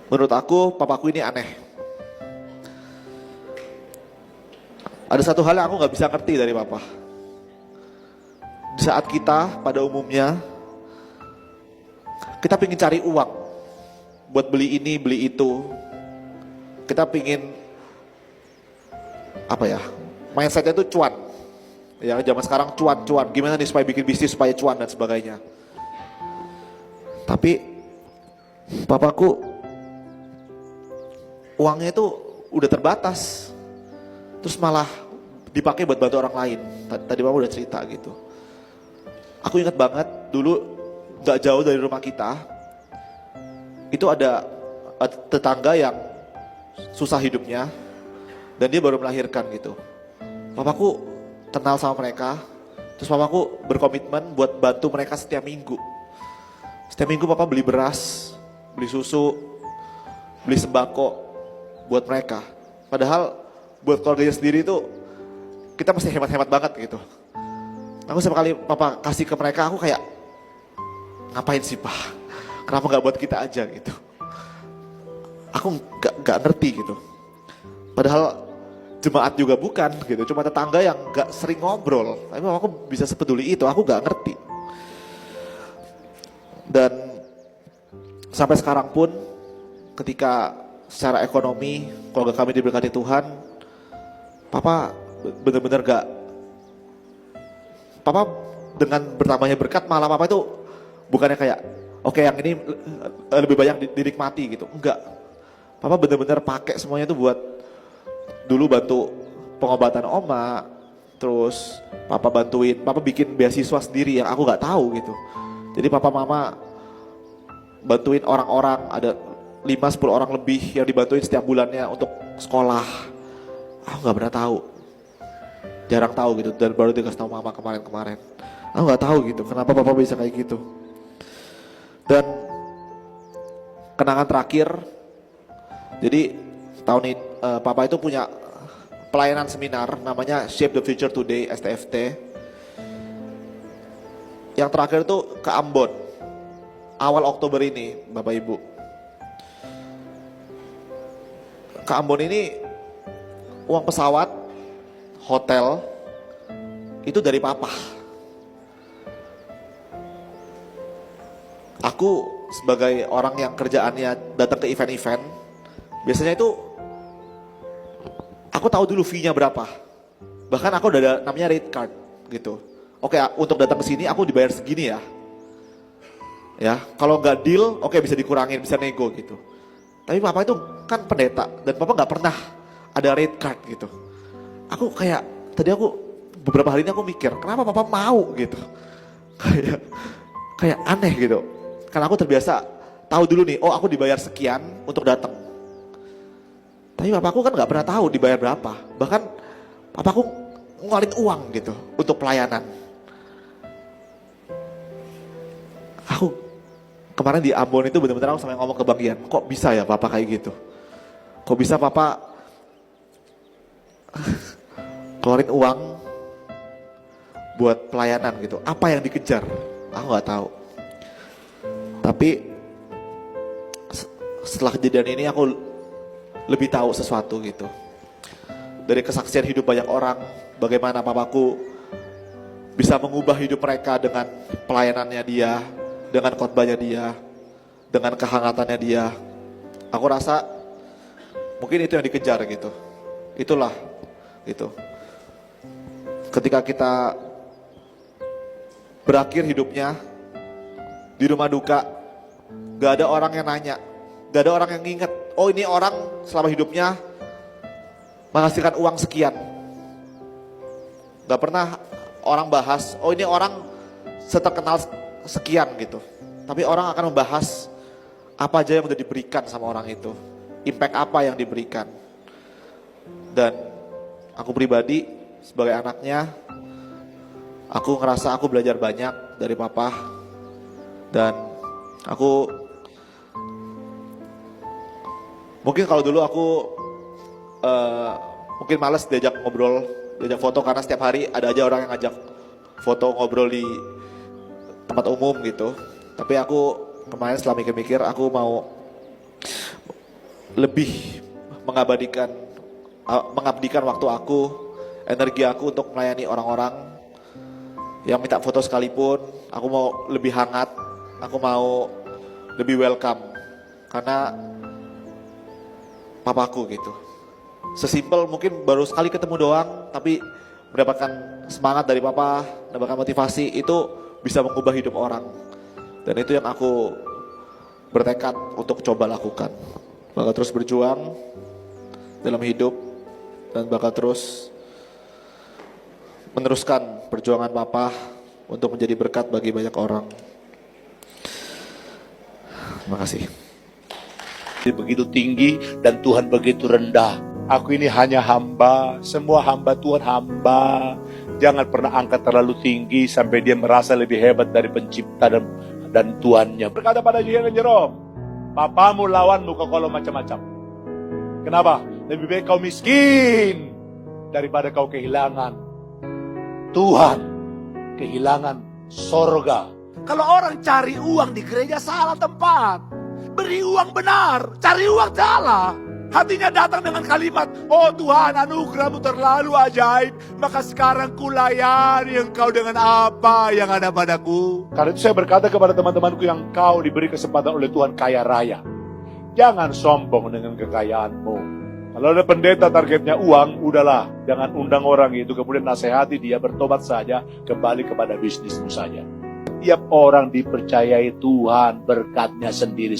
Menurut aku, papaku ini aneh. Ada satu hal yang aku gak bisa ngerti dari papa. Di saat kita pada umumnya, kita pengen cari uang buat beli ini, beli itu. Kita pengen, apa ya, mindsetnya itu cuan. Ya, zaman sekarang cuan. Gimana nih supaya bikin bisnis supaya cuan dan sebagainya. Tapi papaku uangnya itu udah terbatas. Terus malah dipakai buat bantu orang lain. Tadi mama udah cerita gitu. Aku ingat banget dulu gak jauh dari rumah kita, itu ada tetangga yang susah hidupnya dan dia baru melahirkan gitu. Papaku kenal sama mereka, terus papaku berkomitmen buat bantu mereka setiap minggu. Setiap minggu papa beli beras, beli susu, beli sembako buat mereka. Padahal buat keluarganya sendiri itu kita masih hemat-hemat banget gitu. Aku setiap kali papa kasih ke mereka, aku kayak, ngapain sih pak? Kenapa gak buat kita aja gitu? Aku gak ngerti gitu. Padahal jemaat juga bukan gitu, cuma tetangga yang gak sering ngobrol. Tapi aku bisa sepeduli itu, aku gak ngerti. Dan sampai sekarang pun ketika secara ekonomi keluarga kami diberkati Tuhan, papa benar-benar gak, papa dengan bertambahnya berkat malah papa itu bukannya kayak oke yang ini lebih banyak dinikmati gitu, enggak. Papa benar-benar pakai semuanya itu buat dulu bantu pengobatan oma, terus papa bantuin, papa bikin beasiswa sendiri yang aku gak tahu gitu. Jadi papa mama bantuin orang-orang, ada 5-10 orang lebih yang dibantuin setiap bulannya untuk sekolah. Aku gak pernah tahu, jarang tahu gitu, dan baru dikasih tahu mama kemarin-kemarin. Aku gak tahu gitu, kenapa papa bisa kayak gitu. Dan kenangan terakhir, jadi tahun ini papa itu punya pelayanan seminar namanya Shape the Future Today STFT. Yang terakhir itu ke Ambon, awal Oktober ini Bapak Ibu. Ke Ambon ini uang pesawat, hotel, itu dari papa. Aku sebagai orang yang kerjaannya datang ke event-event, biasanya itu aku tahu dulu fee-nya berapa. Bahkan aku udah ada namanya rate card gitu. Oke, untuk datang ke sini aku dibayar segini ya. Ya, kalau nggak deal, oke bisa dikurangin, bisa nego gitu. Tapi papa itu kan pendeta dan papa nggak pernah ada rate card gitu. Aku kayak tadi aku beberapa hari ini aku mikir, kenapa papa mau gitu? Kayak aneh gitu. Karena aku terbiasa tahu dulu nih, oh aku dibayar sekian untuk datang. Tapi papaku kan nggak pernah tahu dibayar berapa. Bahkan papaku ngeluarin uang gitu untuk pelayanan. Aku kemarin di Ambon itu benar-benar aku sampai ngomong ke Bang Ian, kok bisa ya papa kayak gitu? Kok bisa papa keluarin uang buat pelayanan gitu? Apa yang dikejar? Aku nggak tahu. Tapi setelah kejadian ini aku lebih tahu sesuatu gitu. Dari kesaksian hidup banyak orang, bagaimana papaku bisa mengubah hidup mereka dengan pelayanannya dia, dengan khotbahnya dia, dengan kehangatannya dia. Aku rasa mungkin itu yang dikejar gitu. Itulah gitu. Ketika kita berakhir hidupnya di rumah duka, gak ada orang yang nanya, gak ada orang yang nginget, oh ini orang selama hidupnya menghasilkan uang sekian. Gak pernah orang bahas, oh ini orang seterkenal sekian gitu. Tapi orang akan membahas apa aja yang udah diberikan sama orang itu, impact apa yang diberikan. Dan aku pribadi sebagai anaknya, aku ngerasa aku belajar banyak dari papa. Dan aku mungkin kalau dulu aku mungkin males diajak ngobrol, diajak foto, karena setiap hari ada aja orang yang ngajak foto ngobrol di tempat umum gitu. Tapi aku kemarin setelah mikir-mikir, aku mau lebih mengabdikan waktu aku, energi aku untuk melayani orang-orang yang minta foto sekalipun. Aku mau lebih hangat, aku mau lebih welcome karena papaku gitu. Sesimpel mungkin baru sekali ketemu doang, tapi mendapatkan semangat dari papa, mendapatkan motivasi, itu bisa mengubah hidup orang. Dan itu yang aku bertekad untuk coba lakukan. Bakal terus berjuang dalam hidup dan bakal terus meneruskan perjuangan papa untuk menjadi berkat bagi banyak orang. Terima kasih. Begitu tinggi dan Tuhan begitu rendah. Aku ini hanya hamba, semua hamba Tuhan hamba. Jangan pernah angkat terlalu tinggi sampai dia merasa lebih hebat dari pencipta dan Tuannya. Berkata pada Jerome, papamu lawanmu kalau macam-macam. Kenapa? Lebih baik kau miskin daripada kau kehilangan Tuhan, kehilangan sorga. Kalau orang cari uang di gereja salah tempat. Beri uang benar, cari uang salah. Hatinya datang dengan kalimat, oh Tuhan, anugerahmu terlalu ajaib, maka sekarang kulayani engkau dengan apa yang ada padaku. Karena itu saya berkata kepada teman-temanku yang kau diberi kesempatan oleh Tuhan kaya raya. Jangan sombong dengan kekayaanmu. Kalau ada pendeta targetnya uang, udahlah, jangan undang orang itu, kemudian nasihati dia, bertobat saja, kembali kepada bisnismu saja. Tiap orang dipercayai Tuhan berkatnya sendiri.